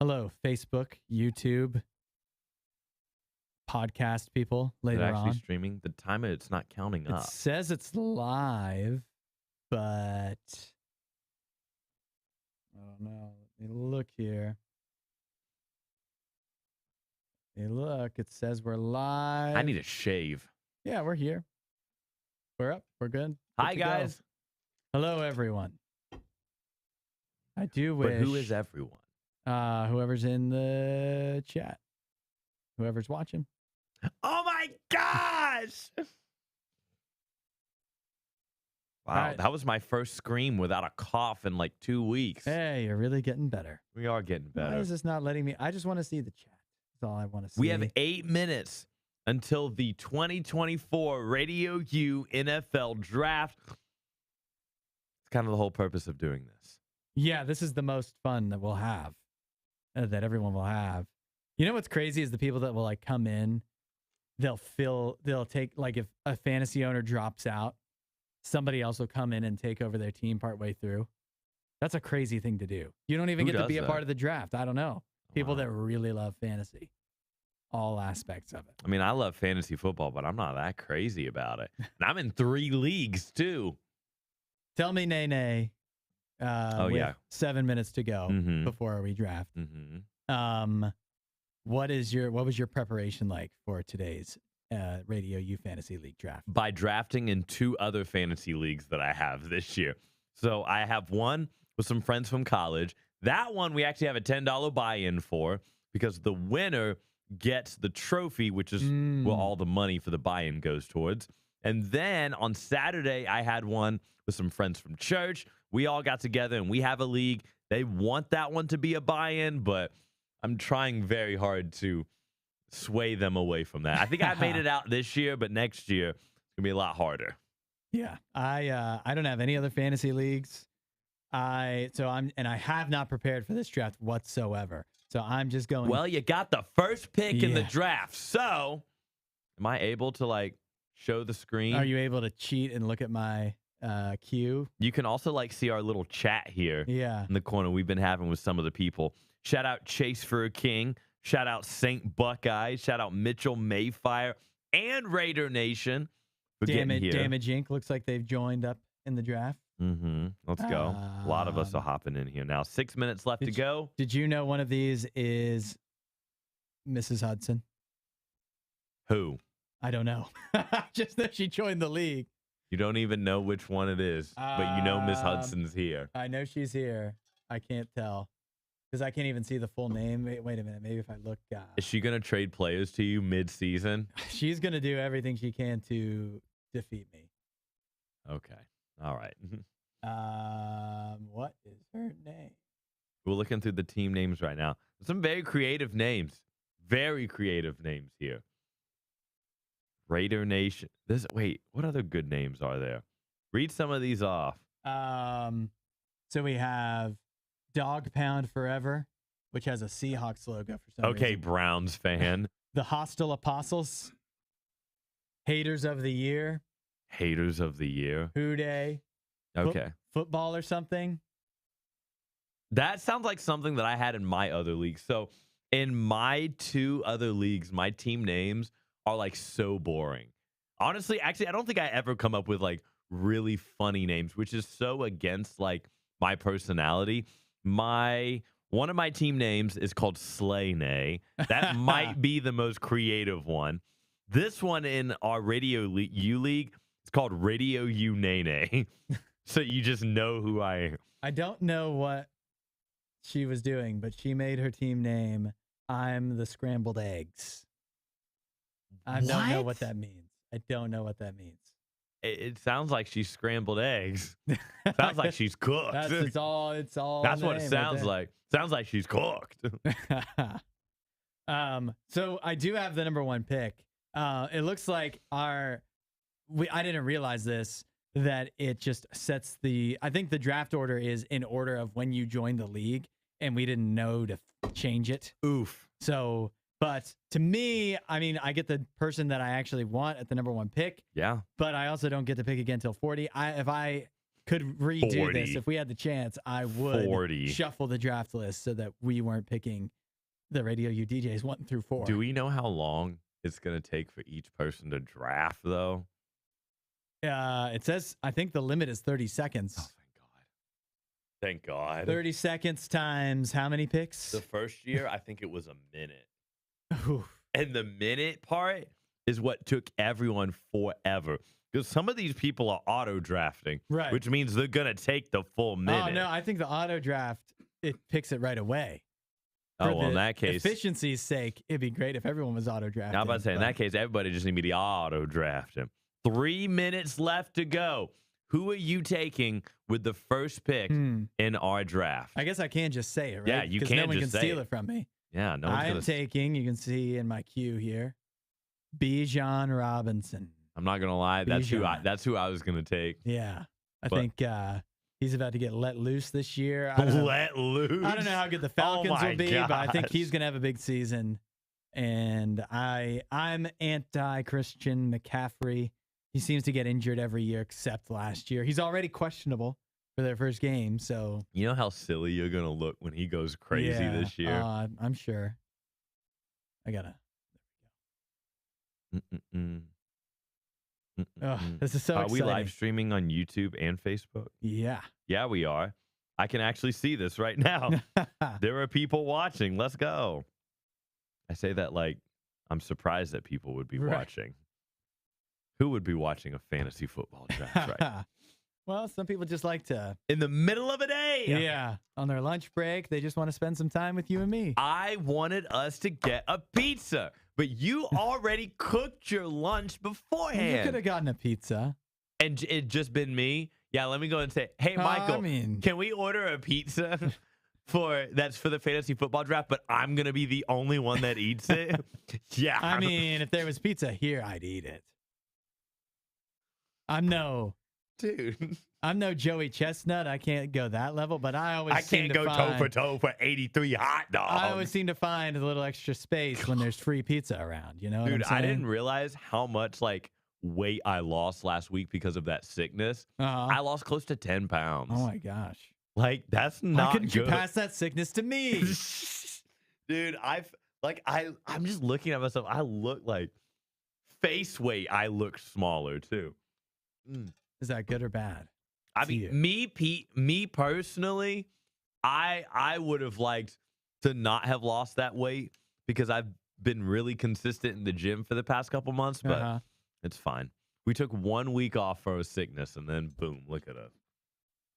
Hello, Facebook, YouTube, podcast people Is it later actually on. streaming? The timer, it's not counting It up. says it's live, but I don't know. Let me look here. Hey, look, it says we're live. I need a shave. Yeah, we're here. We're up. We're good. Hi, Good to go. guys. Hello, everyone. I do wish. But who is everyone? Whoever's in the chat, whoever's watching. Oh, my gosh. Wow, right. that was my first scream without a cough in like 2 weeks. Hey, you're really getting better. We are getting better. Why is this not letting me? I just want to see the chat. That's all I want to see. We have 8 minutes until the 2024 RadioU NFL Draft. It's kind of the whole purpose of doing this. Yeah, this is the most fun that we'll have, that everyone will have. You know what's crazy is the people that will like come in, they'll take, like, if a fantasy owner drops out, somebody else will come in and take over their team partway through. That's a crazy thing to do. You don't even Who get to does be a that? part of the draft. I don't know. People Wow. that really love fantasy, all aspects of it. I mean, I love fantasy football, but I'm not that crazy about it. And I'm in 3 leagues, too. Tell me, NayNay. With yeah. 7 minutes to go Mhm. before we draft. Mm-hmm. What was your preparation like for today's RadioU Fantasy League draft? By drafting in 2 other fantasy leagues that I have this year. So I have one with some friends from college. That one we actually have a $10 buy-in for because the winner gets the trophy, which is well, all the money for the buy-in goes towards. And then on Saturday, I had one with some friends from church. We all got together and we have a league. They want that one to be a buy-in, but I'm trying very hard to sway them away from that. I think I made it out this year, but next year it's gonna be a lot harder. Yeah, I don't have any other fantasy leagues. I have not prepared for this draft whatsoever. So I'm just going. Well, you got the first pick in the Yeah. draft. So am I able to like show the screen? Are you able to cheat and look at my queue? You can also like see our little chat here Yeah. in the corner we've been having with some of the people. Shout out Chase for a King. Shout out Saint Buckeye. Shout out Mitchell Mayfire and Raider Nation for getting here. Damage Inc. looks like they've joined up in the draft. Let's go. A lot of us are hopping in here now. 6 minutes left to go. Did you know one of these is Mrs. Hudson? Who? I don't know. Just that she joined the league. You don't even know which one it is, but you know Miss Um, Hudson's here. I know she's here. I can't tell because I can't even see the full name. Wait a minute. Maybe if I look. Is she going to trade players to you mid-season? She's going to do everything she can to defeat me. Okay. All right. What is her name? We're looking through the team names right now. Some very creative names. Very creative names here. Raider Nation. Wait, what other good names are there? Read some of these off. So we have Dog Pound Forever, which has a Seahawks logo for some Okay, reason. Browns fan. The Hostile Apostles, Haters of the Year, Haters of the Year. Who Day, Okay. Football or something. That sounds like something that I had in my other league. So in my 2 other leagues, my team names are like so boring. Honestly, actually, I don't think I ever come up with like really funny names, which is so against like my personality. One of my team names is called SlayNay. That might be the most creative one. This one in our RadioU league is called RadioU NayNay. So you just know who I am. I don't know what she was doing, but she made her team name I'm the Scrambled Eggs. I don't know what that means. I don't know what that means. It sounds like she's scrambled eggs. Sounds like she's cooked. It's all. That's what it sounds like. Sounds like she's cooked. So I do have the number 1 pick. It looks like I didn't realize this, that it just sets I think the draft order is in order of when you join the league, and we didn't know to change it. Oof. So, but to me, I mean, I get the person that I actually want at the number 1 pick. Yeah. But I also don't get to pick again till 40. If I could redo 40. this if we had the chance, I would 40. shuffle the draft list so that we weren't picking the Radio U DJs 1 through 4. Do we know how long it's going to take for each person to draft, though? It says, I think the limit is 30 seconds. Oh, thank God. 30 seconds times how many picks? The first year, I think it was a minute. Oof. And the minute part is what took everyone forever. Because some of these people are auto drafting, Right. which means they're going to take the full minute. Oh, no, I think the auto draft, it picks it right away. Oh, For well, in the that case, efficiency's sake, it'd be great if everyone was auto drafting. I was about to say, in that case, everybody just need to be the auto drafting. 3 minutes left to go. Who are you taking with the first pick in our draft? I guess I can just say it, right? Yeah, you Because can no one just can say steal it. it from me. Yeah, no I am one's taking, you can see in my queue here, Bijan Robinson. I'm not gonna lie, that's who Bijan. I was gonna take. Yeah. I But- think he's about to get let loose this year. Let loose. I don't know how good the Falcons will be, but I think he's gosh. going to have a big season. And I'm anti-Christian McCaffrey. He seems to get injured every year except last year. He's already questionable for their first game, so You know how silly you're gonna look when he goes crazy this year. I'm sure. I gotta. This is so Are exciting. we live streaming on YouTube and Facebook? Yeah. Yeah, we are. I can actually see this right now. There are people watching. Let's go. I say that like I'm surprised that people would be Right. watching. Who would be watching a fantasy football draft right now? Well, some people just like to. In the middle of a day. Yeah. On their lunch break, they just want to spend some time with you and me. I wanted us to get a pizza, but you already cooked your lunch You beforehand. could have gotten a pizza. And it just been me. Yeah, let me go and say, hey, Michael, I mean, can we order a pizza that's for the fantasy football draft, but I'm going to be the only one that eats it? Yeah. I mean, if there was pizza here, I'd eat it. I'm no Joey Chestnut. I can't go that level, but I can't go toe for toe for 83 hot dogs. I always seem to find a little extra space when there's free pizza around. You know what Dude, I'm saying? I didn't realize how much weight I lost last week because of that sickness. Uh-huh. I lost close to 10 pounds. Oh my gosh! That's Why not couldn't you good. pass that sickness to me? Dude, I'm just looking at myself. I look like face weight. I look smaller too. Is that good or bad? I to you? mean, me personally, I would have liked to not have lost that weight because I've been really consistent in the gym for the past couple months, but Uh-huh. it's fine. We took 1 week off for a sickness, and then boom, look at us.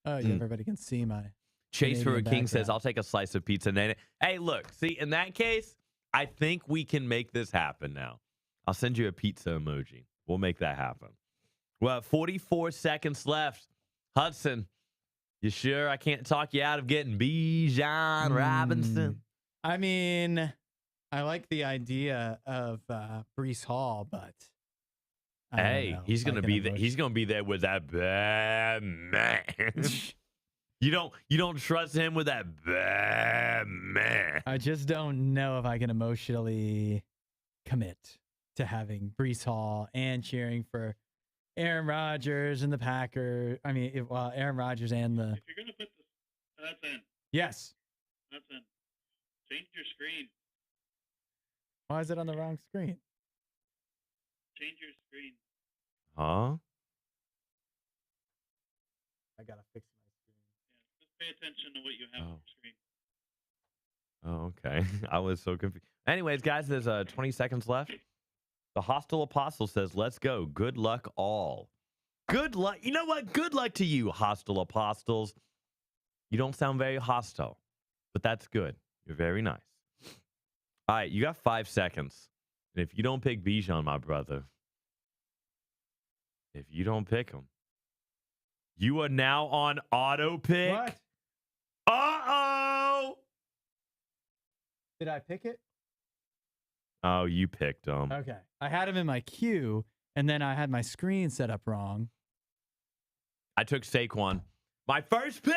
Oh, yeah, everybody can see my. Chase for a Canadian King says, background. I'll take a slice of pizza. Hey, look, see, in that case, I think we can make this happen now. I'll send you a pizza emoji. We'll make that happen. Well, 44 seconds left. Hudson, you sure I can't talk you out of getting Bijan Robinson? I mean, I like the idea of Brees Hall, but I don't Hey, know he's if I gonna can be there. emotion- He's gonna be there with that bad man. You don't trust him with that bad man. I just don't know if I can emotionally commit to having Brees Hall and cheering for Aaron Rodgers and the Packers. I mean, Aaron Rodgers and the. If you're gonna put this, that's in. Yes. That's in. Change your screen. Why is it on the wrong screen? Change your screen. Huh? I gotta fix my screen. Yeah, just pay attention to what you have on your screen. Oh, okay. I was so confused. Anyways, guys, there's 20 seconds left. The Hostile Apostle says, let's go. Good luck all. Good luck. You know what? Good luck to you, Hostile Apostles. You don't sound very hostile, but that's good. You're very nice. All right, you got 5 seconds. And if you don't pick Bijan, my brother, if you don't pick him, you are now on auto pick. What? Uh-oh. Did I pick it? Oh, you picked him. Okay. I had him in my queue, and then I had my screen set up wrong. I took Saquon. My first pick.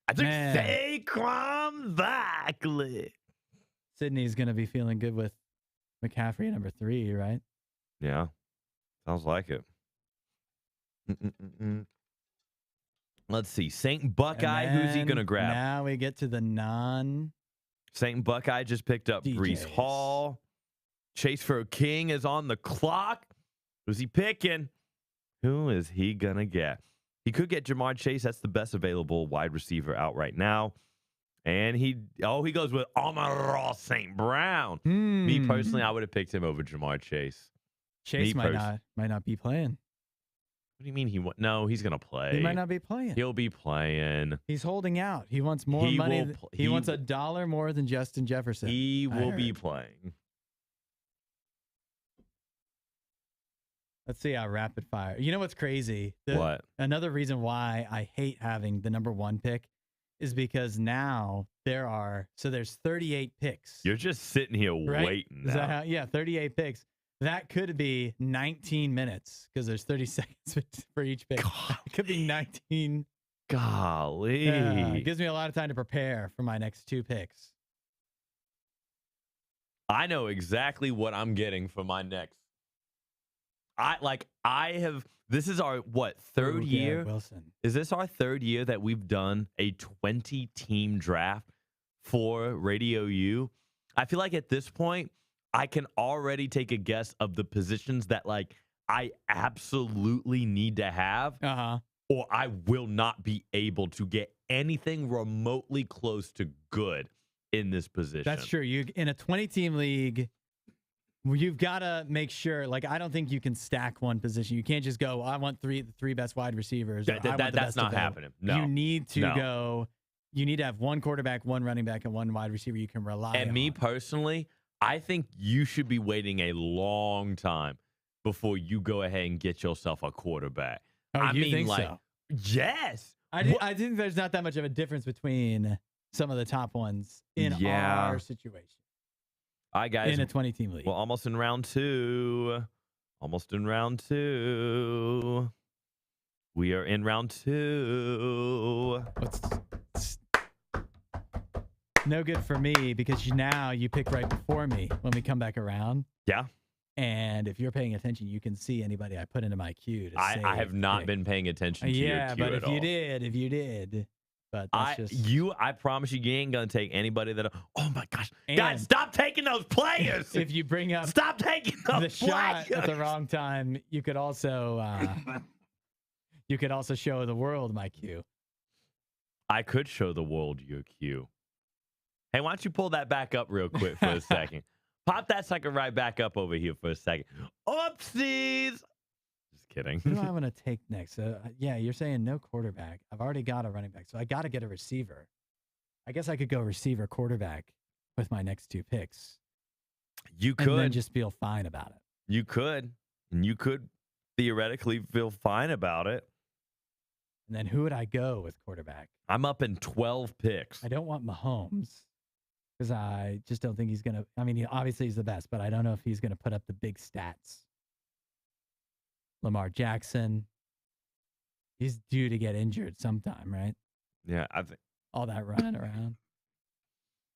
I took Man. Saquon Barkley. Sydney's going to be feeling good with McCaffrey at number 3, right? Yeah. Sounds like it. Let's see. St. Buckeye, who's he going to grab? Now we get to the non. St. Buckeye just picked up Brees DJs. Hall. Chase for a King is on the clock. Who's he picking? Who is he going to get? He could get Jamar Chase. That's the best available wide receiver out right now. And he goes with Amon-Ra St. Brown. Me personally, I would have picked him over Jamar Chase. Chase might not be playing. What do you mean no, he's going to play. He might not be playing. He'll be playing. He's holding out. He wants more money. He wants $1 more than Justin Jefferson. He will be playing. Let's see how rapid fire. You know what's crazy? What? Another reason why I hate having the number 1 pick is because now there's 38 picks. You're just sitting here waiting. Is that how? Yeah, 38 picks. That could be 19 minutes because there's 30 seconds for each pick. It could be 19. Golly. It gives me a lot of time to prepare for my next 2 picks. I know exactly what I'm getting for my next. This is our, third year? Wilson. Is this our third year that we've done a 20-team draft for Radio U? I feel like at this point, I can already take a guess of the positions that, I absolutely need to have, or I will not be able to get anything remotely close to good in this position. That's true. In a 20-team league, you've got to make sure. I don't think you can stack one position. You can't just go, I want the three best wide receivers. That's not happening. No. You need to go. You need to have 1 quarterback, 1 running back, and 1 wide receiver you can rely on. And me personally, I think you should be waiting a long time before you go ahead and get yourself a quarterback. Oh, you think so? Yes. I think there's not that much of a difference between some of the top ones in our situation. All right, guys. In a 20-team league. Well, almost in round 2. We are in round 2. No good for me because now you pick right before me when we come back around. Yeah. And if you're paying attention, you can see anybody I put into my queue. I have not been paying attention to your queue but at all. if you did. But that's I promise you ain't going to take anybody that. Oh my gosh. Guys, stop taking those players. If you bring up stop taking those the shot at the wrong time, you could also show the world my queue. I could show the world your queue. Hey, why don't you pull that back up real quick for a second? Pop that sucker right back up over here for a second. Oopsies. Just kidding. Who do I want to take next? You're saying no quarterback. I've already got a running back, so I got to get a receiver. I guess I could go receiver quarterback with my next 2 picks. You could. And then just feel fine about it. You could. And you could theoretically feel fine about it. And then who would I go with quarterback? I'm up in 12 picks. I don't want Mahomes because I just don't think he's going to. I mean, obviously he's the best, but I don't know if he's going to put up the big stats. Lamar Jackson, he's due to get injured sometime, right? Yeah, I think. All that running around.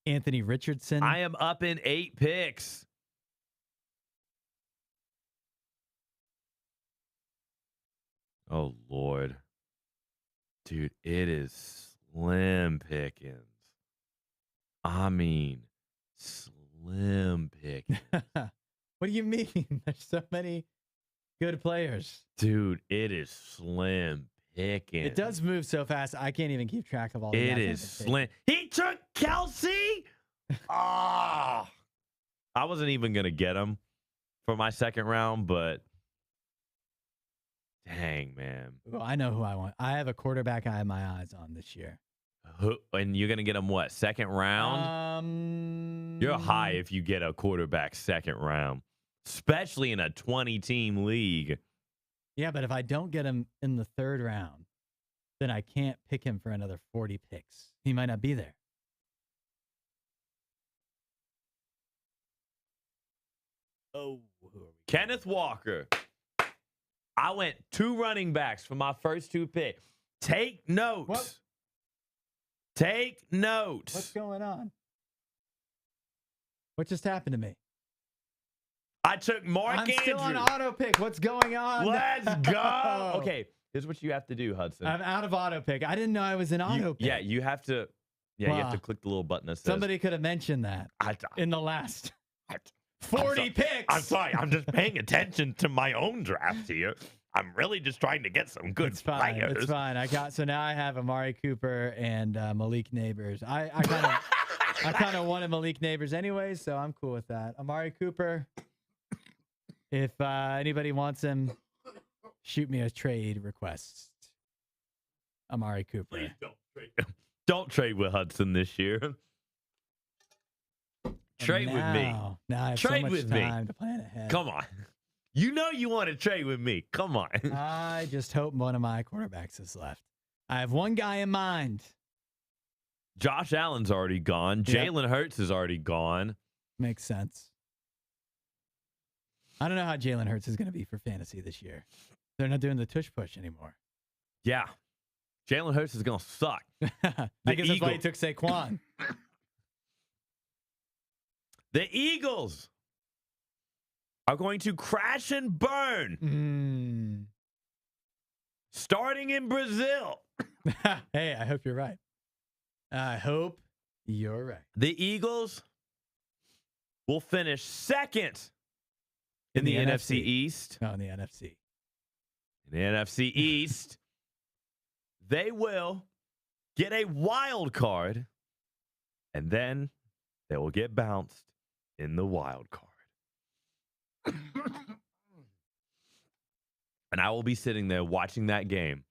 Anthony Richardson. I am up in 8 picks. Oh, Lord. Dude, it is slim pickings. I mean, slim pickings. What do you mean? There's so many good players. Dude, it is slim pickings. It does move so fast. I can't even keep track of all the It is slim. He took Kelsey? Ah. I wasn't even going to get him for my second round, but dang, man. Well, I know who I want. I have a quarterback I have my eyes on this year. And you're going to get him what, second round? You're high if you get a quarterback second round, especially in a 20-team league. Yeah, but if I don't get him in the 3rd round, then I can't pick him for another 40 picks. He might not be there. Oh, Kenneth Walker. I went 2 running backs for my first 2 picks. Take notes. What? Take notes. What's going on? What just happened to me? I took Mark Andrews. I'm still on auto pick. What's going on? Let's go. Okay. Here's what you have to do, Hudson. I'm out of auto pick. I didn't know I was in auto pick. Yeah, you have to. Yeah, you have to click the little button that says. Somebody could have mentioned that in the last 40 picks. I'm sorry. I'm just paying attention to my own draft here. I'm really just trying to get some good players. It's fine. So now I have Amari Cooper and Malik Neighbors. I kind of wanted Malik Neighbors anyway, so I'm cool with that. Amari Cooper, if anybody wants him, shoot me a trade request. Amari Cooper. Please don't trade him. Don't trade with Hudson this year. Trade with me. Now I have Trade so much with me. time to plan ahead. Come on. You know you want to trade with me. Come on. I just hope one of my quarterbacks is left. I have one guy in mind. Josh Allen's already gone. Yep. Jalen Hurts is already gone. Makes sense. I don't know how Jalen Hurts is going to be for fantasy this year. They're not doing the tush push anymore. Yeah. Jalen Hurts is going to suck. I guess that's why he took Saquon. The Eagles are going to crash and burn. Starting in Brazil. Hey, I hope you're right. I hope you're right. The Eagles will finish second in the NFC East. Oh, in the NFC. In the NFC East, they will get a wild card, and then they will get bounced in the wild card. And I will be sitting there watching that game.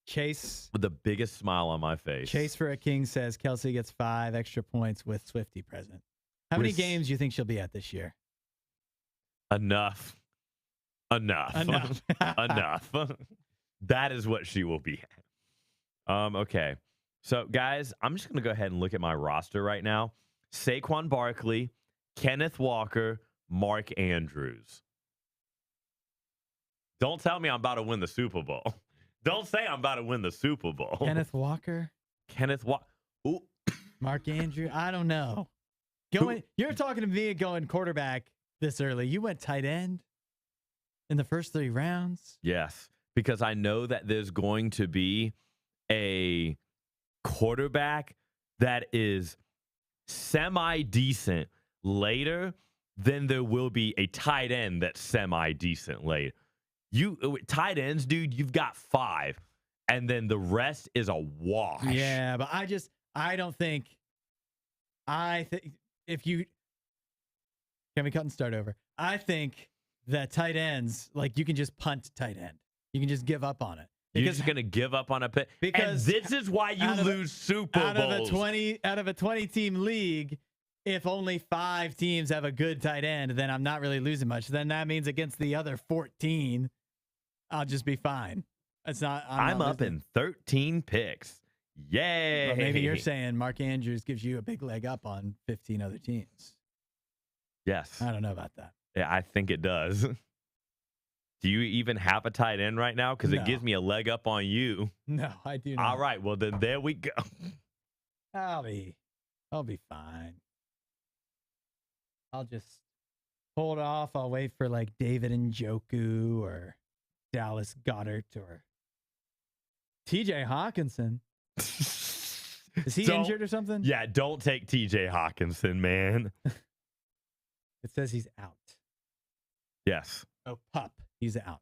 Chase. With the biggest smile on my face. Chase for a King says Kelsey gets 5 extra points with Swifty present. How many games do you think she'll be at this year? Enough. Enough. That is what she will be at. Okay. So, guys, I'm just going to go ahead and look at my roster right now. Saquon Barkley, Kenneth Walker, Mark Andrews. Don't tell me I'm about to win the Super Bowl. Don't say I'm about to win the Super Bowl. Kenneth Walker? Ooh. Mark Andrews? I don't know. You're talking to me going quarterback this early. You went tight end in the first 3 rounds? Yes, because I know that there's going to be a quarterback that is semi-decent later, then there will be a tight end that's semi-decent later. Tight ends, dude, you've got 5, and then the rest is a wash. Yeah, but I think if you can we cut and start over? I think that tight ends, like, you can just punt tight end. You can just give up on it. You're just going to give up on a pick. Because this is why you lose Super Bowls. Out of a 20-team league, if only 5 teams have a good tight end, then I'm not really losing much. Then that means against the other 14, I'll just be fine. I'm up in 13 picks. Yay. Well, maybe you're saying Mark Andrews gives you a big leg up on 15 other teams. Yes. I don't know about that. Yeah, I think it does. Do you even have a tight end right now? Because it gives me a leg up on you. No, I do not. All right, well, then there we go. I'll be fine. I'll just hold off. I'll wait for like David Njoku or Dallas Goedert or TJ Hawkinson. Is he injured or something? Yeah, don't take TJ Hawkinson, man. It says he's out. Yes. Oh, pup. He's out.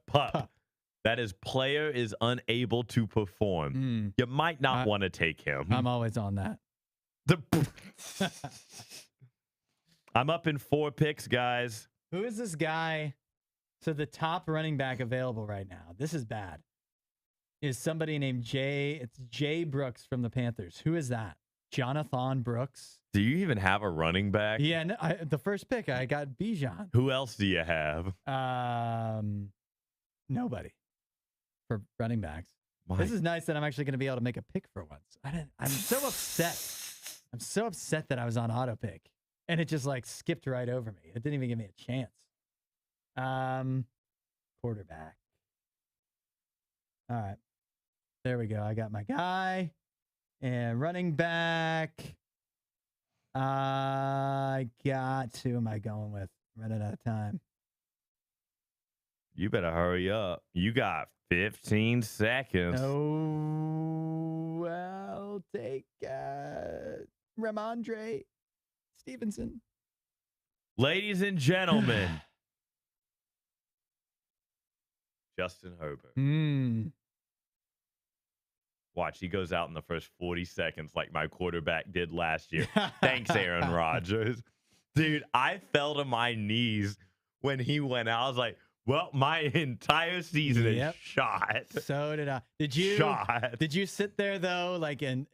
Pup. That is player is unable to perform. You might not want to take him. I'm always on that. I'm up in 4 picks, guys. Who is this guy? So the top running back available right now, this is bad, is somebody named Jay. It's Jay Brooks from the Panthers. Who is that? Jonathan Brooks. Do you even have a running back? Yeah, no, the first pick, I got Bijan. Who else do you have? Nobody for running backs. This is nice that I'm actually going to be able to make a pick for once. I'm so upset. I'm so upset that I was on auto pick and it just like skipped right over me. It didn't even give me a chance. Quarterback. All right. There we go. I got my guy. And running back. I got who am I going with? Running out of time. You better hurry up. You got 15 seconds. Oh, I'll take Ramondre Stevenson. Ladies and gentlemen, Justin Herbert. Watch, he goes out in the first 40 seconds like my quarterback did last year. Thanks, Aaron Rodgers. Dude, I fell to my knees when he went out. I was like, well, my entire season is shot. So did I. Did you sit there though, like and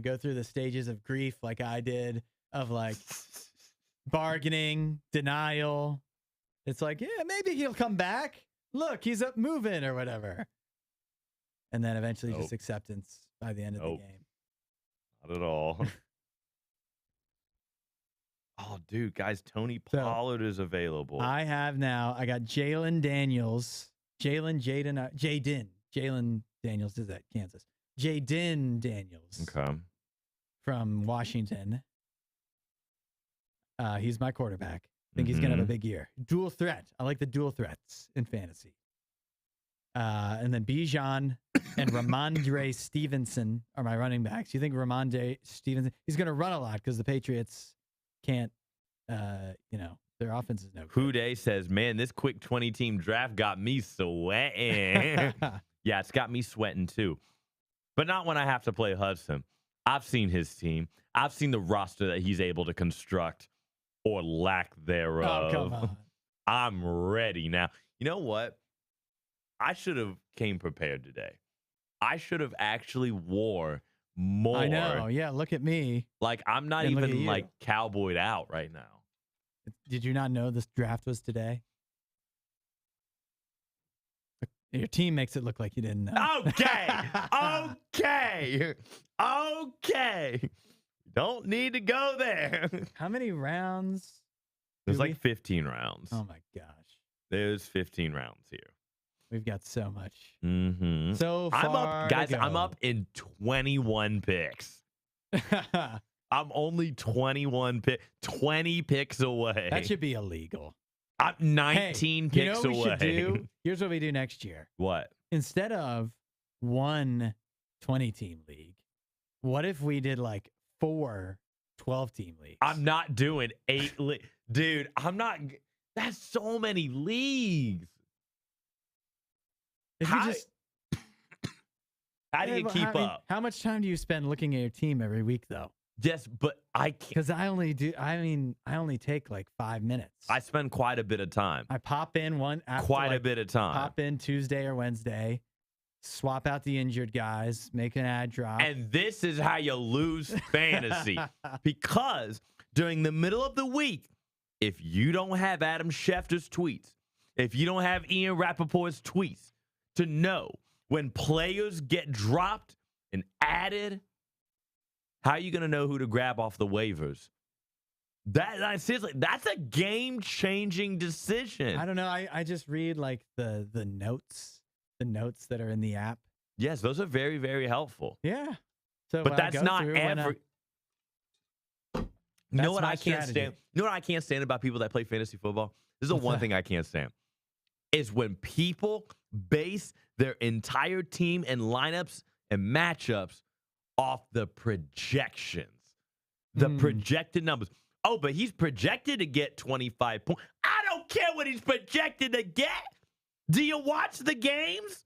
go through the stages of grief like I did, of like bargaining, denial? It's like, yeah, maybe he'll come back. Look, he's up moving or whatever. And then eventually just acceptance by the end of the game. Not at all. Oh, dude, guys, Tony Pollard is available. I got Jalen Daniels. Jalen Daniels is at Kansas. Jaden Daniels. Okay. From Washington. He's my quarterback. I think he's going to have a big year. Dual threat. I like the dual threats in fantasy. And then Bijan and Ramondre Stevenson are my running backs. You think Ramondre Stevenson, he's going to run a lot because the Patriots can't, their offense is no good. Houday says, man, this quick 20 team draft got me sweating. Yeah, it's got me sweating too. But not when I have to play Hudson. I've seen his team. I've seen the roster that he's able to construct or lack thereof. Oh, come on. I'm ready now. You know what? I should have came prepared today. I should have actually wore more. I know. Yeah, look at me. Like, I'm not even like cowboyed out right now. Did you not know this draft was today? Your team makes it look like you didn't know. Okay. Don't need to go there. How many rounds? There's like 15 rounds. Oh, my gosh. There's 15 rounds here. We've got so much. Mm-hmm. So far, I'm up, guys. I'm up in 21 picks. I'm only 20 picks away. That should be illegal. I'm 19 picks away. You know what we should do? Here's what we do next year. What? Instead of one 20-team league, what if we did like 4 12-team leagues? I'm not doing 8 Dude, I'm not. That's so many leagues. How do you keep up? How much time do you spend looking at your team every week, though? Yes, but I can't. Because I only take like 5 minutes. I spend quite a bit of time. I pop in a bit of time. Pop in Tuesday or Wednesday, swap out the injured guys, make an ad drop. And this is how you lose fantasy. Because during the middle of the week, if you don't have Adam Schefter's tweets, if you don't have Ian Rappaport's tweets to know when players get dropped and added, how are you going to know who to grab off the waivers? Seriously, that's a game-changing decision. I don't know. I just read like the notes that are in the app. Yes, those are very, very helpful. Yeah. So, but that's not every. You know what I can't stand? You know what I can't stand about people that play fantasy football? This is the one thing I can't stand. Is when people base their entire team and lineups and matchups off the projections, the projected numbers. Oh, but he's projected to get 25 points. I don't care what he's projected to get. Do you watch the games?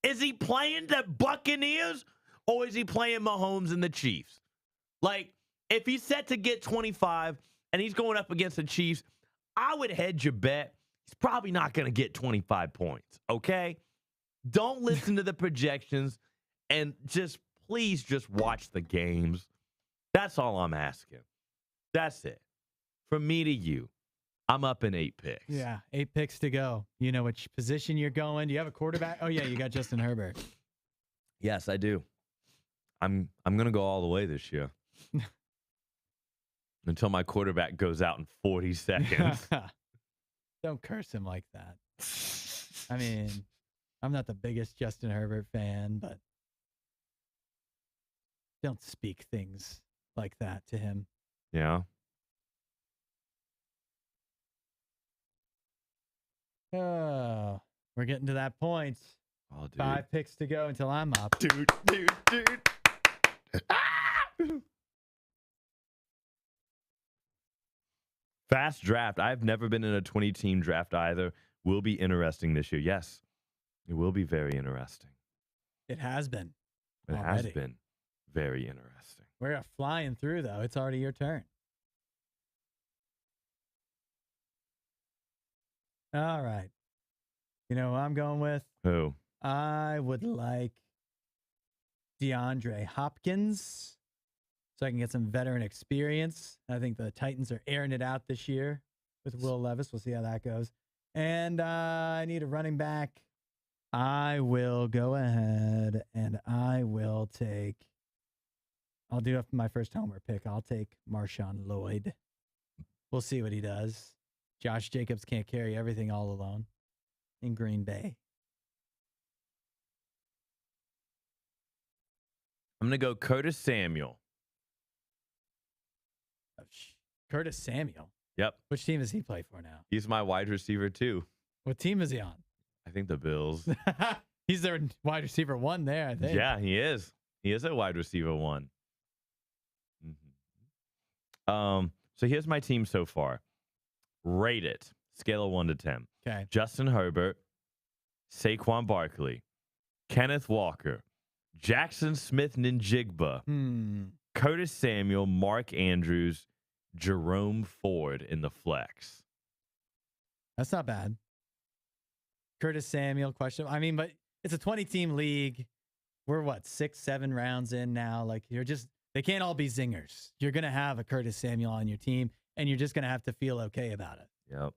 Is he playing the Buccaneers or is he playing Mahomes and the Chiefs? Like, if he's set to get 25 and he's going up against the Chiefs, I would hedge your bet. He's probably not going to get 25 points, okay? Don't listen to the projections and please just watch the games. That's all I'm asking. That's it. From me to you, I'm up in 8 picks. Yeah, 8 picks to go. You know which position you're going. Do you have a quarterback? Oh, yeah, you got Justin Herbert. Yes, I do. I'm going to go all the way this year. Until my quarterback goes out in 40 seconds. Don't curse him like that. I mean, I'm not the biggest Justin Herbert fan, but don't speak things like that to him. Yeah. Oh, We're getting to that point. Oh, dude. 5 picks to go until I'm up. Dude. Fast draft. I've never been in a 20-team draft either. Will be interesting this year. Yes, it will be very interesting. It has been. It has been very interesting. We're flying through, though. It's already your turn. All right. You know who I'm going with? Who? I would like DeAndre Hopkins so I can get some veteran experience. I think the Titans are airing it out this year with Will Levis. We'll see how that goes. And I need a running back. I will go ahead and I will take, I'll do it for my first homer pick. I'll take Marshawn Lloyd. We'll see what he does. Josh Jacobs can't carry everything all alone in Green Bay. I'm going to go Curtis Samuel. Oh, Curtis Samuel? Yep. Which team does he play for now? He's my wide receiver, too. What team is he on? I think the Bills. He's their wide receiver 1 there, I think. Yeah, he is. He is a wide receiver 1. Mm-hmm. So here's my team so far. Rate it. Scale of 1 to 10. Okay. Justin Herbert, Saquon Barkley, Kenneth Walker, Jackson Smith-Njigba, Curtis Samuel, Mark Andrews, Jerome Ford in the flex. That's not bad. Curtis Samuel, question. I mean, but it's a 20-team league. We're what, 6, 7 rounds in now? Like, they can't all be zingers. You're going to have a Curtis Samuel on your team, and you're just going to have to feel okay about it. Yep.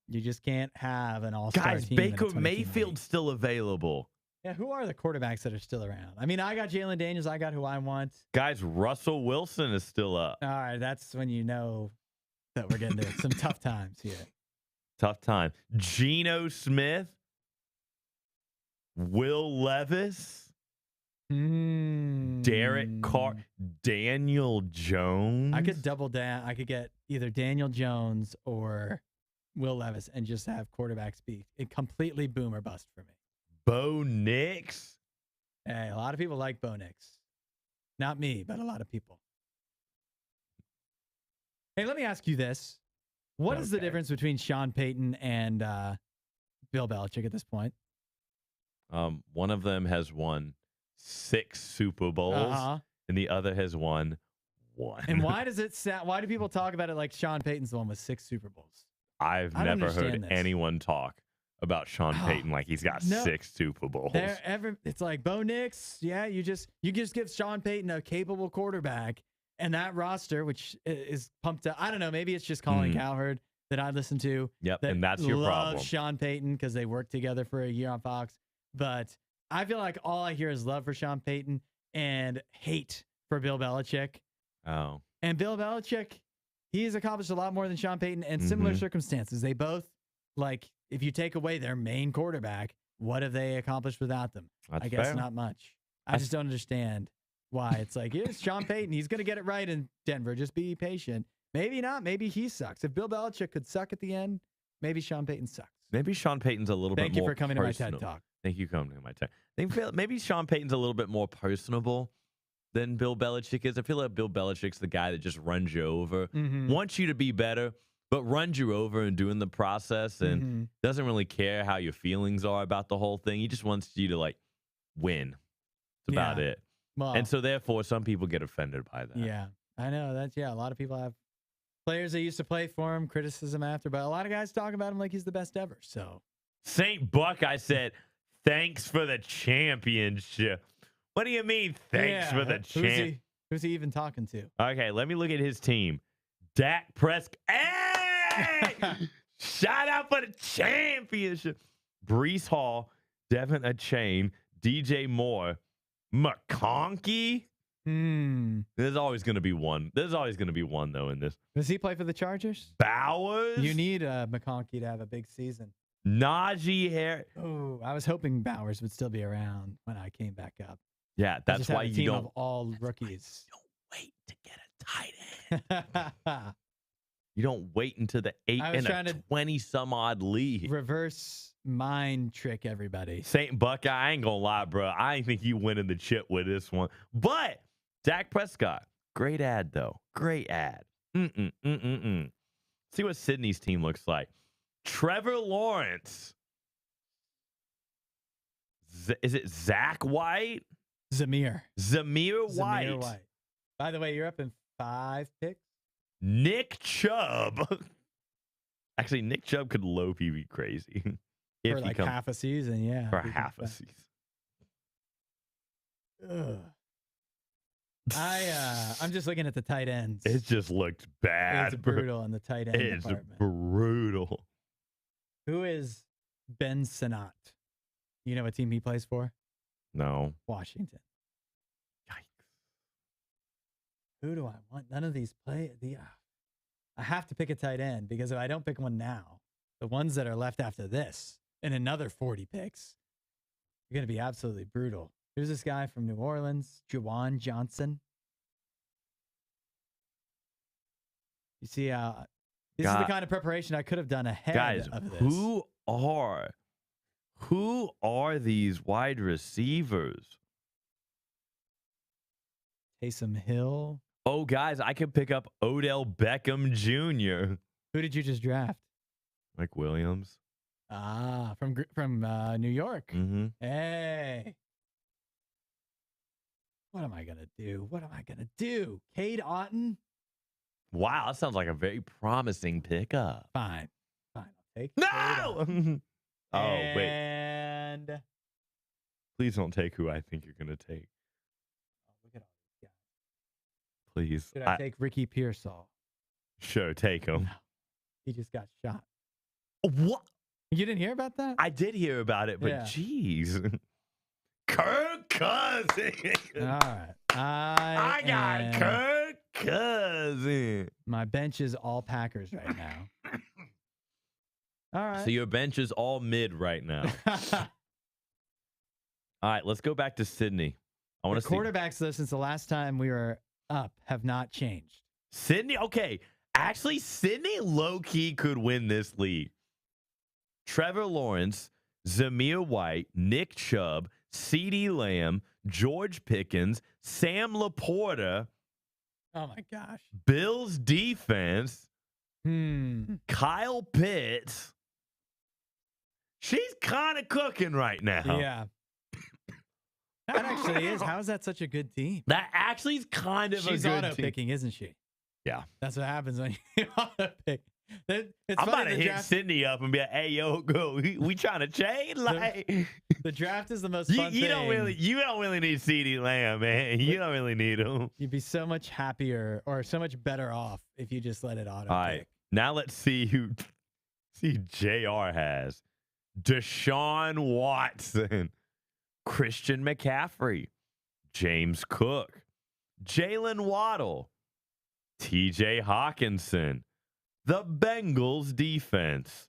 You just can't have an all-star Guys, team. Baker Mayfield's still available. Yeah, who are the quarterbacks that are still around? I mean, I got Jalen Daniels. I got who I want. Guys, Russell Wilson is still up. All right, that's when you know that we're getting to some tough times here. Tough time. Geno Smith, Will Levis, Derek Carr, Daniel Jones. I could double down. I could get either Daniel Jones or Will Levis and just have quarterbacks be completely boom or bust for me. Bo Nix. Hey, a lot of people like Bo Nix. Not me, but a lot of people. Hey, let me ask you this. What is the difference between Sean Payton and Bill Belichick at this point? One of them has won 6 Super Bowls, and the other has won 1. And why does it sound? Why do people talk about it like Sean Payton's the one with 6 Super Bowls? I've never heard anyone talk about Sean Payton like he's got 6 Super Bowls. It's like Bo Nix. Yeah, you just give Sean Payton a capable quarterback, and that roster, which is pumped up. I don't know. Maybe it's just Colin Cowherd that I listen to. Yep, and that's your problem. Sean Payton because they worked together for a year on Fox. But I feel like all I hear is love for Sean Payton and hate for Bill Belichick. Oh. And Bill Belichick, he's accomplished a lot more than Sean Payton in similar circumstances. They both, like, if you take away their main quarterback, what have they accomplished without them? That's I guess fair. not much. I just don't understand why it's like, here's Sean Payton. He's going to get it right in Denver. Just be patient. Maybe not. Maybe he sucks. If Bill Belichick could suck at the end, maybe Sean Payton sucks. Maybe Sean Payton's a little bit more Thank you for coming personal. to my TED Talk. Thank you for coming to my TED. I think maybe Sean Payton's a little bit more personable than Bill Belichick is. I feel like Bill Belichick's the guy that just runs you over, wants you to be better, but runs you over and doing the process and doesn't really care how your feelings are about the whole thing. He just wants you to, like, win. That's about it. Well, and so, therefore, some people get offended by that. Yeah, I know. A lot of people have players that used to play for him, criticism after, but a lot of guys talk about him like he's the best ever. So, St. Buck, I said, thanks for the championship. What do you mean, thanks for the championship? Who's he even talking to? Okay, let me look at his team. Dak Prescott. Hey! Shout out for the championship. Breece Hall, Devin Achane, DJ Moore, McConkey. There's always going to be one. There's always going to be one, though, in this. Does he play for the Chargers? Bowers. You need McConkey to have a big season. Najee Harris. Oh, I was hoping Bowers would still be around when I came back up. Yeah, that's why you don't. Of all rookies. Don't wait to get a tight end. You don't wait until the 8 I was and trying a to 20-some-odd lead. reverse mind trick everybody. St. Buckeye, I ain't going to lie, bro. I ain't think you winning the chip with this one. But Dak Prescott, great ad, though. Great ad. See what Sydney's team looks like. Trevor Lawrence. Is it Zach White? Zamir White. By the way, you're up in 5 picks. Nick Chubb. Actually, Nick Chubb could low-key be crazy. For like half a season, yeah. For half a season. Ugh. I'm just looking at the tight ends. It just looked bad. It's brutal on the tight end It's department. brutal. Who is Ben Sinnott? You know what team he plays for? No. Washington. Yikes. Who do I want? None of these play. I have to pick a tight end because if I don't pick one now, the ones that are left after this and another 40 picks, are going to be absolutely brutal. Here's this guy from New Orleans, Juwan Johnson. You see, this is the kind of preparation I could have done ahead of this. Who are these wide receivers? Taysom Hill. Oh, guys, I could pick up Odell Beckham Jr. Who did you just draft? Mike Williams. Ah, from New York. Mm-hmm. Hey. What am I going to do? Cade Otton? Wow, that sounds like a very promising pickup. Fine. I'll take No! Oh, wait. And Please don't take who I think you're going to take. look at all these guys. Please. Should I take Ricky Pearsall? Sure, take him. No. He just got shot. What? You didn't hear about that? I did hear about it, but Yeah. Jeez. Kirk Cousins. All right. I got Kirk Cousins. My bench is all Packers right now. All right. So your bench is all mid right now. All right, let's go back to Sydney. I want to see. Quarterbacks, though, since the last time we were up, have not changed. Sydney, okay. Actually, Sydney low-key could win this league. Trevor Lawrence, Zamir White, Nick Chubb, CeeDee Lamb, George Pickens, Sam Laporta. Oh, my gosh. Bills defense. Kyle Pitts. She's kind of cooking right now. Yeah. That actually is. How is that such a good team? That actually is kind of a good She's auto picking, isn't she? Yeah. That's what happens when you auto pick. I'm about to hit Sydney up and be like, hey, yo, go. We trying to change? Like, the draft is the most fun thing. You don't really need CeeDee Lamb, man. You don't really need him. You'd be so much happier or so much better off if you just let it auto pick. All right. Now let's see who JR has. Deshaun Watson, Christian McCaffrey, James Cook, Jalen Waddle, TJ Hawkinson, the Bengals defense,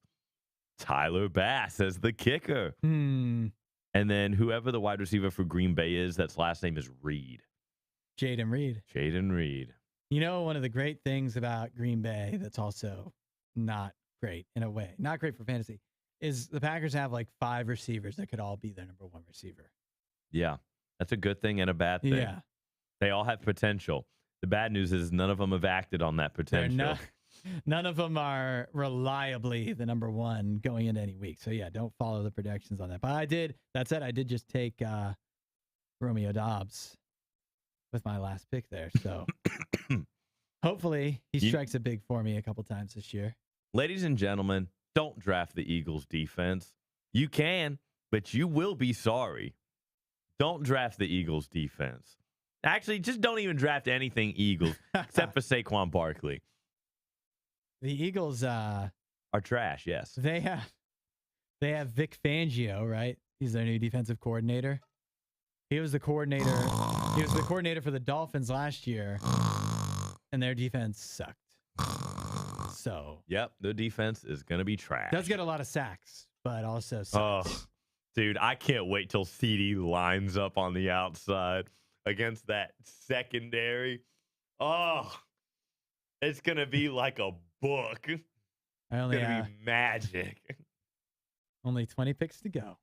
Tyler Bass as the kicker. And then whoever the wide receiver for Green Bay is, that's last name is Reed. Jaden Reed. You know, one of the great things about Green Bay that's also not great in a way, not great for fantasy, is the Packers have like 5 receivers that could all be their number 1 receiver. Yeah, that's a good thing and a bad thing. Yeah. They all have potential. The bad news is none of them have acted on that potential. None of them are reliably the number 1 going into any week. So, yeah, don't follow the projections on that. But I did just take Romeo Dobbs with my last pick there. So, hopefully he strikes a big for me a couple times this year. Ladies and gentlemen, don't draft the Eagles defense. You can, but you will be sorry. Don't draft the Eagles defense. Actually, just don't even draft anything Eagles except for Saquon Barkley. The Eagles are trash, yes. They have Vic Fangio, right? He's their new defensive coordinator. He was the coordinator for the Dolphins last year, and their defense sucked. So, yep, the defense is going to be trash. Does get a lot of sacks, but also sucks. Oh, dude, I can't wait till CD lines up on the outside against that secondary. Oh, it's going to be like a book. It's I only gonna be magic. only 20 picks to go.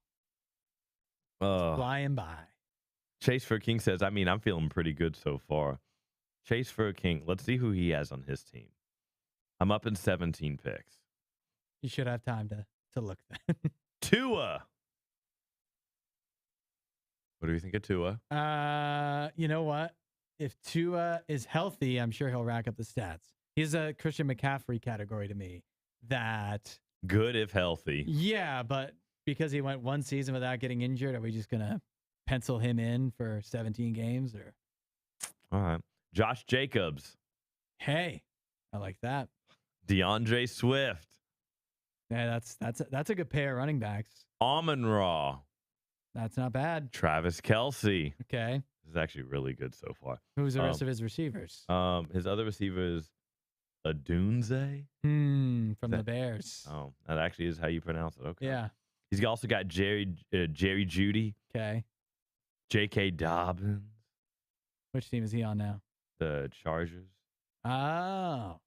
Flying by. Chase for King says, I mean, I'm feeling pretty good so far. Chase for King, let's see who he has on his team. I'm up in 17 picks. You should have time to look then. Tua. What do you think of Tua? You know what? If Tua is healthy, I'm sure he'll rack up the stats. He's a Christian McCaffrey category to me. That Good if healthy. yeah, but because he went one season without getting injured, are we just gonna pencil him in for 17 games? Or All right. Josh Jacobs. hey, I like that. DeAndre Swift. Yeah, that's a good pair of running backs. Amon-Ra. That's not bad. Travis Kelce. Okay, This is actually really good so far. who's the rest of his receivers? His other receiver is Adunze. From the Bears. Oh, that actually is how you pronounce it. Okay. Yeah. He's also got Jerry Jeudy, Okay. J.K. Dobbins, Which team is he on now? the Chargers, Oh,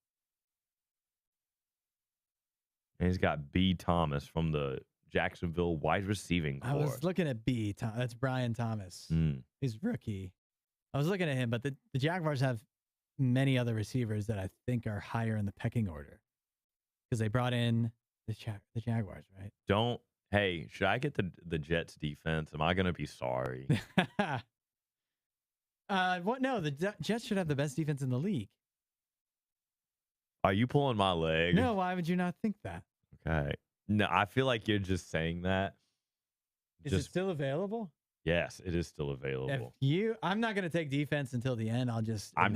and he's got B. Thomas from the Jacksonville wide receiving corps. I was looking at B. That's Brian Thomas. He's rookie. I was looking at him, but the Jaguars have many other receivers that I think are higher in the pecking order because they brought in the Jaguars, right? Hey, should I get the Jets defense? Am I going to be sorry? What? No, the Jets should have the best defense in the league. Are you pulling my leg? No, why would you not think that? Okay. No, I feel like you're just saying that. Is it still available? Yes, it is still available. I'm not going to take defense until the end. I'll just. I am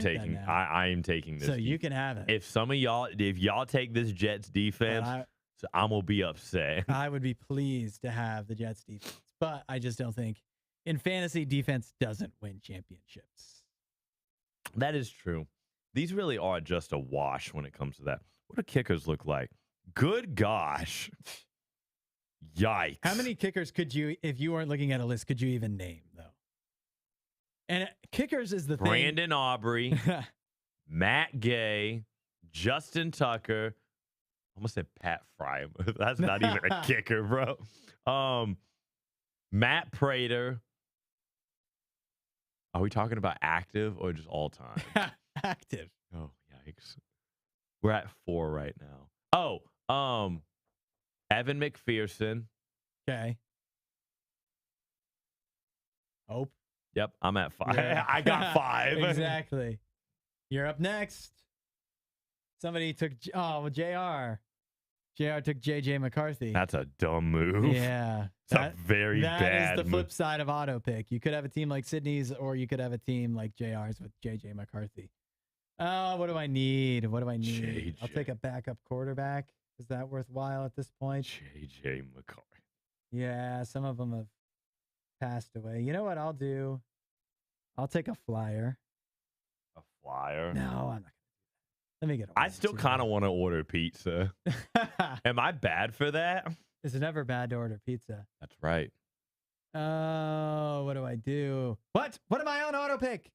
taking this. So you can have it. If y'all take this Jets defense, so I'm gonna be upset. I would be pleased to have the Jets defense, but I just don't think in fantasy defense doesn't win championships. That is true. These really are just a wash when it comes to that. What do kickers look like? Good gosh. Yikes. How many kickers could you, if you weren't looking at a list, could you even name, though? And kickers is the Brandon Aubrey, Matt Gay, Justin Tucker. I almost said Pat Fry. That's not even a kicker, bro. Matt Prater. Are we talking about active or just all time? Active. Oh, yikes. We're at 4 right now. Oh, Evan McPherson. Okay. Hope. Yep, I'm at 5. Yeah. I got 5. Exactly. You're up next. Somebody took, JR. JR took JJ McCarthy. That's a dumb move. Yeah. It's a very bad move. That is the flip side of auto pick. You could have a team like Sydney's, or you could have a team like JR's with JJ McCarthy. What do I need? JJ. I'll take a backup quarterback. Is that worthwhile at this point? JJ McCarthy. Yeah, some of them have passed away. You know what I'll do? I'll take a flyer. A flyer? No, I'm not going to do that. Let me get I still kind of want to order pizza. Am I bad for that? It's never bad to order pizza. That's right. Oh, what do I do? What? What am I on auto pick?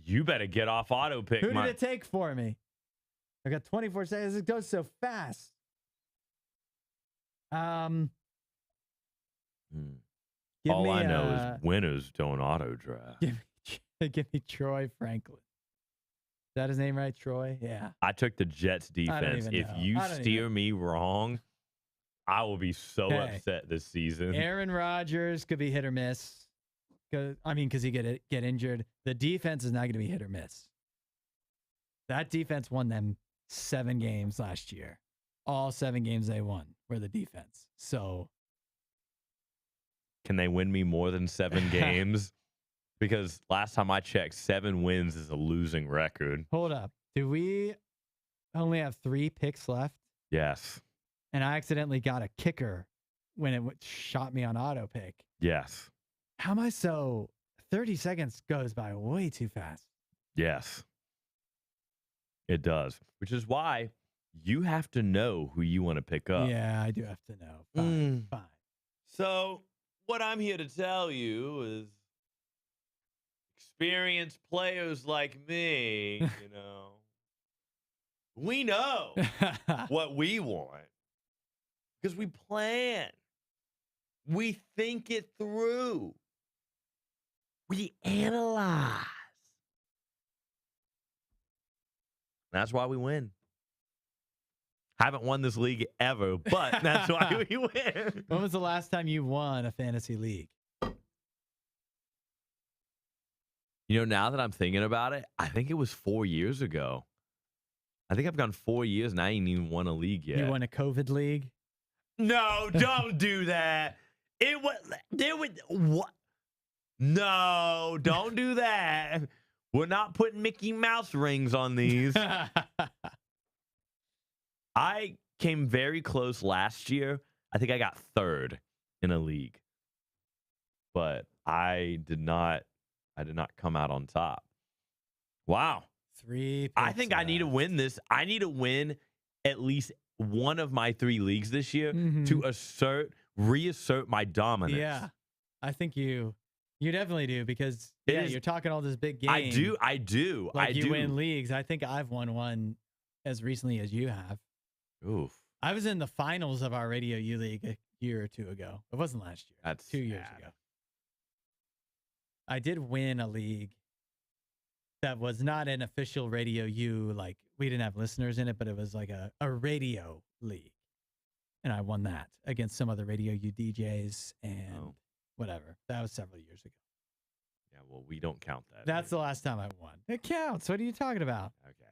You better get off auto pick. Who did it take for me? I got 24 seconds. It goes so fast. All I know is winners don't auto draft. Give me Troy Franklin. Is that his name right? Troy? Yeah. I took the Jets defense. If you steer me wrong, I will be so upset this season. Aaron Rodgers could be hit or miss. Because he get injured. The defense is not going to be hit or miss. That defense won them 7 games last year. All 7 games they won were the defense. So can they win me more than 7 games? Because last time I checked, 7 wins is a losing record. Hold up. Do we only have 3 picks left? Yes. And I accidentally got a kicker when it shot me on auto pick. Yes. How am I so 30 seconds goes by way too fast? Yes. It does. Which is why you have to know who you want to pick up. Yeah, I do have to know. Fine. So what I'm here to tell you is experienced players like me, We know what we want because we plan. We think it through. We analyze. That's why we win. Haven't won this league ever, but that's why we win. When was the last time you won a fantasy league? You know, now that I'm thinking about it, I think it was 4 years ago. I think I've gone 4 years and I ain't even won a league yet. You won a COVID league? No, don't do that. What? No, don't do that. We're not putting Mickey Mouse rings on these. I came very close last year. I think I got third in a league. But I did not come out on top. Wow. 3 picks I think I need to left. win this. I need to win at least one of my 3 leagues this year to reassert my dominance. Yeah. I think you definitely do because you're talking all this big game. I do. Like you win leagues. I think I've won one as recently as you have. Oof. I was in the finals of our RadioU league a year or two ago. It wasn't last year. That's 2 years sad. ago. I did win a league that was not an official RadioU. Like we didn't have listeners in it, but it was like a radio league. And I won that against some other RadioU DJs and whatever. That was several years ago. Yeah, well, we don't count that. That's the last time I won. It counts. What are you talking about? Okay.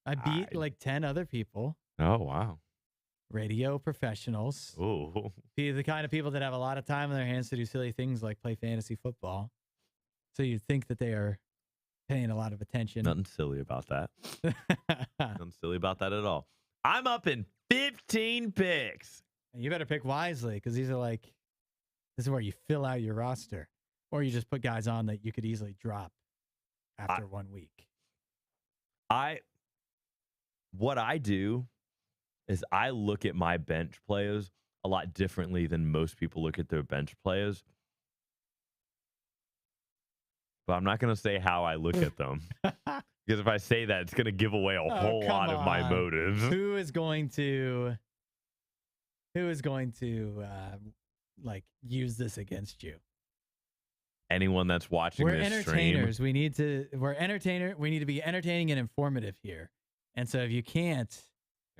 I beat like 10 other people. Oh, wow. Radio professionals. Ooh. The kind of people that have a lot of time on their hands to do silly things like play fantasy football. So you'd think that they are paying a lot of attention. Nothing silly about that. Nothing silly about that at all. I'm up in 15 picks. And you better pick wisely because these are like, this is where you fill out your roster. Or you just put guys on that you could easily drop after 1 week. What I do is I look at my bench players a lot differently than most people look at their bench players. But I'm not going to say how I look at them. Because if I say that, it's going to give away a whole lot of my motives. Who is going to like use this against you? Anyone that's watching We're this entertainers. stream. We need to be entertaining and informative here. And so if you can't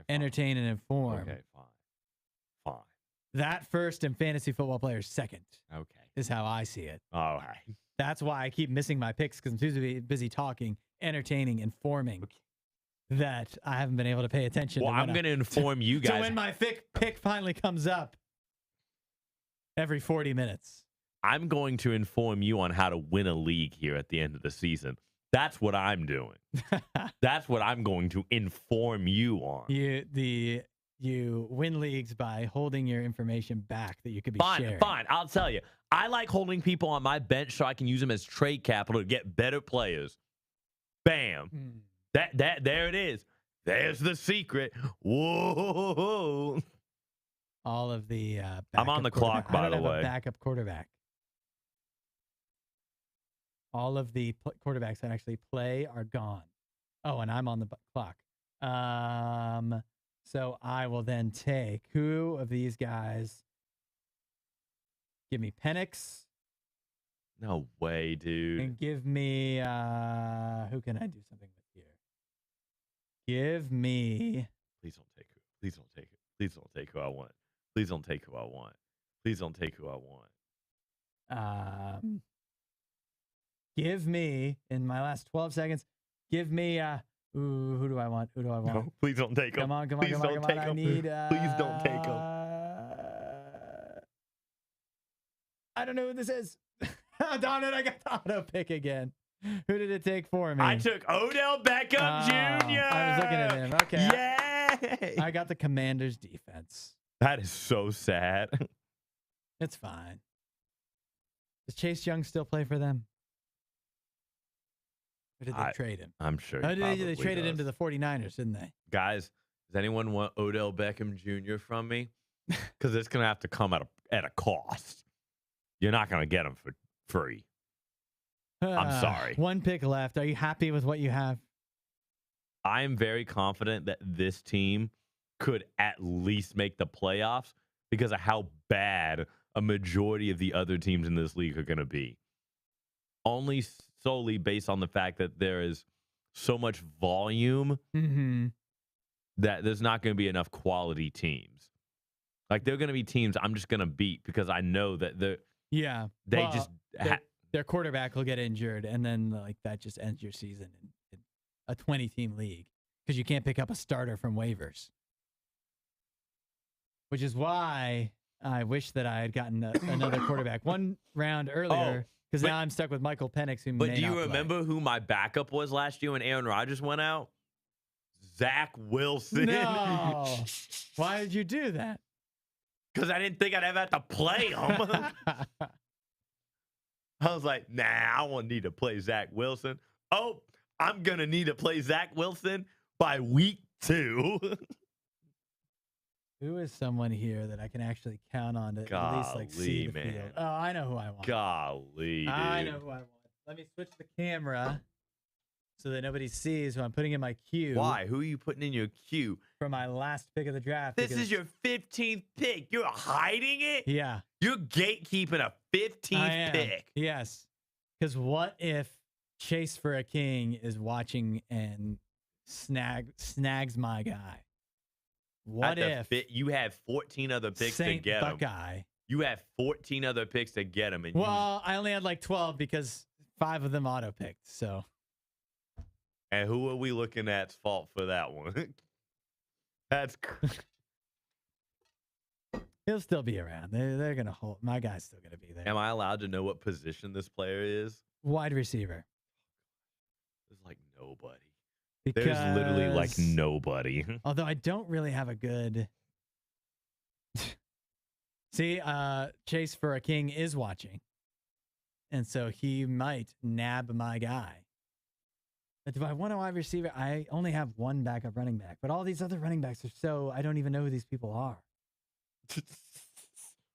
entertain and inform, Okay, fine. that first and fantasy football players second. Okay. Is how I see it. All right. That's why I keep missing my picks because I'm too busy talking, entertaining, informing that I haven't been able to pay attention. Well, I'm going to inform you guys. So when my pick finally comes up every 40 minutes. I'm going to inform you on how to win a league here at the end of the season. That's what I'm doing. That's what I'm going to inform you on. You win leagues by holding your information back that you could be sharing. Fine. I'll tell you. I like holding people on my bench so I can use them as trade capital to get better players. Bam. There it is. There's the secret. Whoa. All of the I'm on the clock, by the way. Backup quarterback. All of the quarterbacks that actually play are gone. Oh, and I'm on the clock. So I will then take who of these guys? Give me Penix. No way, dude. And give me who can I do something with here? Give me. Please don't take who. Please don't take it. Please don't take who I want. Please don't take who I want. Please don't take who I want. Give me in my last 12 seconds. Give me who do I want? Who do I want? No, please don't take him. Come on. Please don't take him. I need. Please don't take him. I don't know who this is. Darn it! I got the auto pick again. Who did it take for me? I took Odell Beckham Jr. I was looking at him. Okay. Yay! I got the Commanders defense. That is so sad. It's fine. Does Chase Young still play for them? Or did they trade him? I'm sure. They traded him to the 49ers, didn't they? Guys, does anyone want Odell Beckham Jr. from me? Because it's going to have to come at a cost. You're not going to get him for free. I'm sorry. 1 pick left. Are you happy with what you have? I'm very confident that this team could at least make the playoffs because of how bad a majority of the other teams in this league are going to be. Only solely based on the fact that there is so much volume that there's not going to be enough quality teams. Like, there are going to be teams I'm just going to beat because I know that their quarterback will get injured, and then like that just ends your season in a 20-team league because you can't pick up a starter from waivers. Which is why I wish that I had gotten another quarterback one round earlier, because now I'm stuck with Michael Penix. But do you remember who my backup was last year when Aaron Rodgers went out? Zach Wilson. No. Why did you do that? Because I didn't think I'd ever have to play him. I was like, nah, I won't need to play Zach Wilson. Oh, I'm going to need to play Zach Wilson by week 2. Who is someone here that I can actually count on to at least like see the field? Oh, I know who I want. Golly, dude. I know who I want. Let me switch the camera so that nobody sees who I'm putting in my queue. Why? Who are you putting in your queue? For my last pick of the draft. This is your 15th pick. You're hiding it? Yeah. You're gatekeeping a 15th pick. Yes. Because what if Chase for a King is watching and snags my guy? What if you have 14 other picks to get him? Buckeye. You have 14 other picks to get him. And I only had like 12 because 5 of them auto picked. So. And who are we looking at's fault for that one? That's He'll still be around. They're gonna hold. My guy's still gonna be there. Am I allowed to know what position this player is? Wide receiver. There's like nobody. Because, there's literally like nobody. Although I don't really have a good. See, Chase for a King is watching, and so he might nab my guy. But do I want a wide receiver? I only have one backup running back, but all these other running backs are I don't even know who these people are.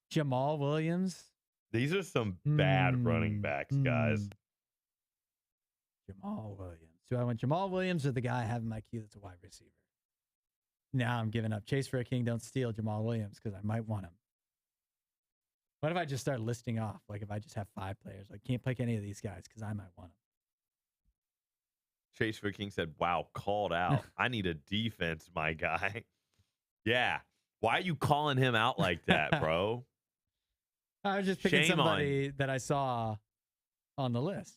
Jamal Williams. These are some bad running backs, guys. Jamal Williams. Do I want Jamal Williams or the guy I have in my queue that's a wide receiver? Now I'm giving up. Chase for a King, don't steal Jamal Williams because I might want him. What if I just start listing off? Like if I just have 5 players, I can't pick any of these guys because I might want them. Chase for King said, wow, called out. I need a defense, my guy. Yeah. Why are you calling him out like that, bro? I was just picking somebody that I saw on the list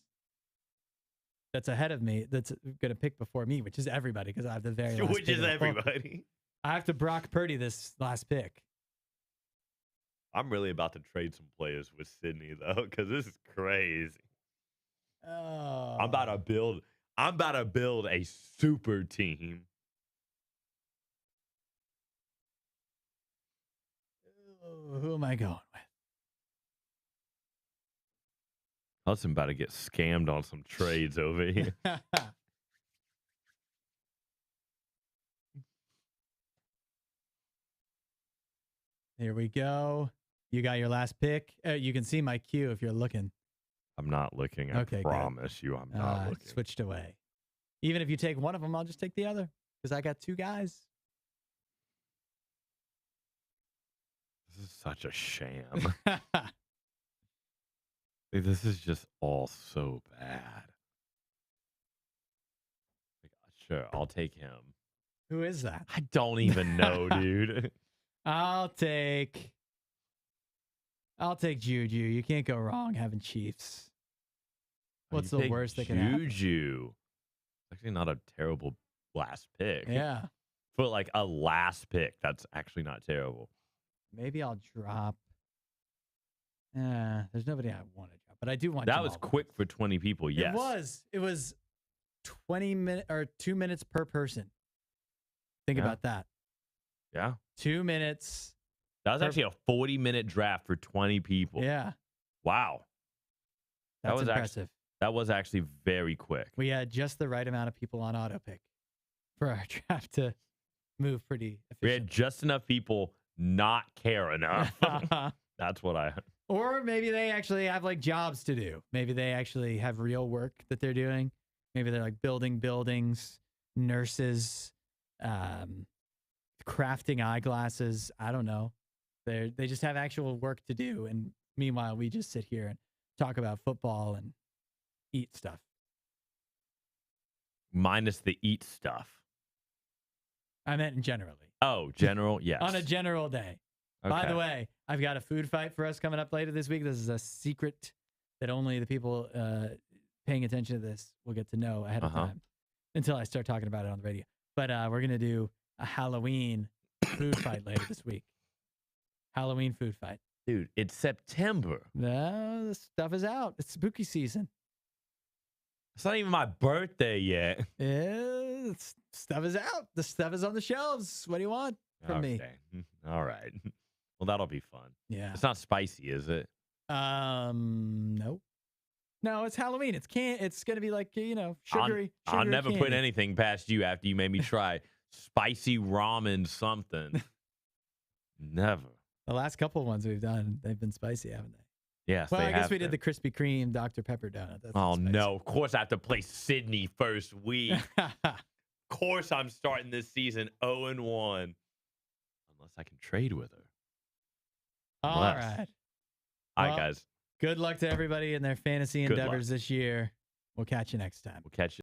that's ahead of me, that's going to pick before me, which is everybody because I have the very last Which is everybody. I have to Brock Purdy this last pick. I'm really about to trade some players with Sydney, though, because this is crazy. Oh. I'm about to build a super team. Who am I going with? Hudson about to get scammed on some trades over here. Here we go. You got your last pick. You can see my queue if you're looking. I'm not looking. I promise you I'm not looking. Switched away. Even if you take one of them, I'll just take the other because I got 2 guys. This is such a sham. This is just all so bad. Sure, I'll take him. Who is that? I don't even know, dude. I'll take Juju. You can't go wrong having Chiefs. What's the worst that can happen? Juju. It's actually not a terrible last pick. Yeah. For like a last pick, that's actually not terrible. Maybe I'll drop. There's nobody I want to drop, but I do want. That was quick for 20 people. Yes, It was 20 minutes or 2 minutes per person. Think about that. Yeah, 2 minutes. That was actually a 40-minute draft for 20 people. Yeah. Wow. That was impressive. That was actually very quick. We had just the right amount of people on auto pick for our draft to move pretty efficiently. We had just enough people not care enough. That's what I... Or maybe they actually have like jobs to do. Maybe they actually have real work that they're doing. Maybe they're like building buildings. nurses, crafting eyeglasses. I don't know. They just have actual work to do. And meanwhile, we just sit here and talk about football and eat stuff. Minus the eat stuff. I meant generally. Oh, general? Yes. On a general day. Okay. By the way, I've got a food fight for us coming up later this week. This is a secret that only the people paying attention to this will get to know ahead of time until I start talking about it on the radio. But we're going to do a Halloween food fight later this week. Halloween food fight. Dude, it's September. No, the stuff is out. It's spooky season. It's not even my birthday yet. Yeah, stuff is out. The stuff is on the shelves. What do you want from me? All right. Well, that'll be fun. Yeah. It's not spicy, is it? No. No, it's Halloween. It's gonna be like, sugary. I'll never candy. put anything past you after you made me try spicy ramen something. Never. The last couple of ones we've done, they've been spicy, haven't they? Yes. Well, they I guess have we been. did the Krispy Kreme Dr. Pepper donut. That's Oh, spicy. no. Of course I have to play Sydney first week. Of course I'm starting this season 0-1. Unless I can trade with her. All right. All Well, right, guys. Good luck to everybody in their fantasy endeavors this year. We'll catch you next time. We'll catch you.